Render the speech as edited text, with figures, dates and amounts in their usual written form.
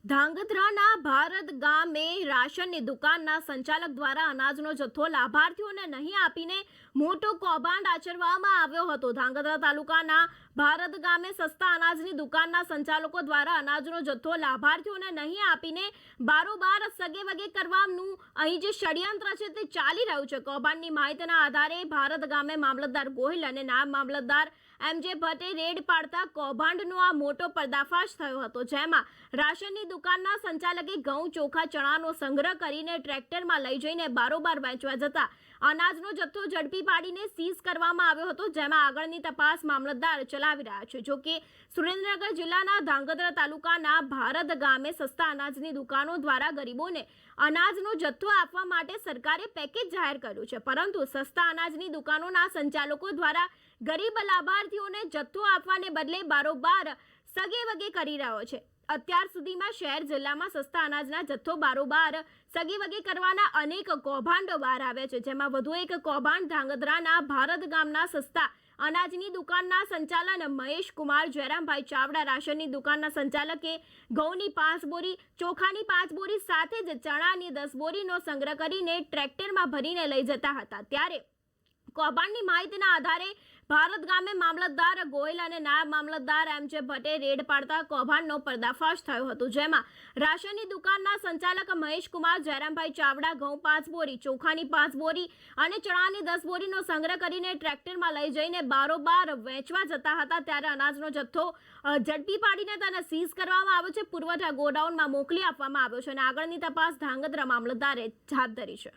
ધાંગધ્રાના ભારત ગામે રાશનની દુકાનના સંચાલક દ્વારા અનાજનો જથ્થો લાભાર્થીઓને નહીં આપીને મોટો કૌભાંડ આચરવામાં આવ્યો હતો। ધાંગધ્રા તાલુકાના ભારત ગામે સસ્તા અનાજની દુકાનના સંચાલકો દ્વારા અનાજનો જથ્થો લાભાર્થીઓને નહીં આપીને બારોબાર સગેવગે કરવાનું અહીં જે ષડયંત્ર છે તે ચાલી રહ્યું છે। કૌભાંડની માહિતીના આધારે ભારત ગામે મામલતદાર ગોહિલ અને નાયબ મામલતદાર એમ.જે. ભટ્ટે રેડ પાડતા કૌભાંડનો આ મોટો પર્દાફાશ થયો હતો, જેમાં રાશનની દુકાનના સંચાલકે ઘઉં, ચોખા, ચણાનો સંગ્રહ કરીને ટ્રેક્ટરમાં લઈ જઈને બારોબાર વેચવા જતા અનાજનો જથ્થો ઝડપી પાડીને સીઝ કરવામાં આવ્યો હતો, જેમાં આગળની તપાસ મામલતદાર ચલાવી રહ્યા છે। જો કે સુરેન્દ્રનગર જિલ્લાના ધાંગધ્રા તાલુકાના ભારત ગામે સસ્તા અનાજની દુકાનો દ્વારા ગરીબોને અનાજનો જથ્થો આપવા માટે સરકારે પેકેજ જાહેર કર્યું છે, પરંતુ સસ્તા અનાજની દુકાનોના સંચાલકો દ્વારા ગરીબ લાભાર્થીઓને જથ્થો આપવાને બદલે બારોબાર સગેવગે કરી રહ્યો છે। અત્યાર સુધીમાં શહેર જિલ્લામાં સસ્તા અનાજના જથ્થો બારોબાર સગેવગે કરવાના અનેક કૌભાંડો બહાર આવ્યા છે, જેમાં વધુ એક કૌભાંડ ધાંગધ્રાના ભારત ગામના સસ્તા અનાજની દુકાનના સંચાલન મહેશ કુમાર જયરામભાઈ ચાવડા રાશનની દુકાનના સંચાલકે ઘઉંની 5 બોરી, ચોખાની 5 બોરી સાથે જ ચણાની 10 બોરીનો સંગ્રહ કરીને ટ્રેક્ટરમાં ભરીને લઈ જતા હતા। ત્યારે કૌભાંડની માહિતીના આધારે ભારત ગામે મામલતદાર ગોહિલ અને નાયબ મામલતદાર એમ.જે. ભટ્ટે રેડ પાડતા કૌભાંડનો પર્દાફાશ થયો હતો, જેમાં રાશનની દુકાનના સંચાલક મહેશ કુમાર જયરામભાઈ ચાવડા ઘઉં 5 બોરી, ચોખાની 5 બોરી અને ચણાની 10 બોરીનો સંગ્રહ કરીને ટ્રેક્ટરમાં લઈ જઈને બારોબાર વેચવા જતા હતા। ત્યારે અનાજનો જથ્થો ઝડપી પાડીને તેને સીઝ કરવામાં આવ્યો છે, પુરવઠા ગોડાઉનમાં મોકલી આપવામાં આવ્યો છે અને આગળની તપાસ ધાંગધ્રા મામલતદારે હાથ ધરી છે।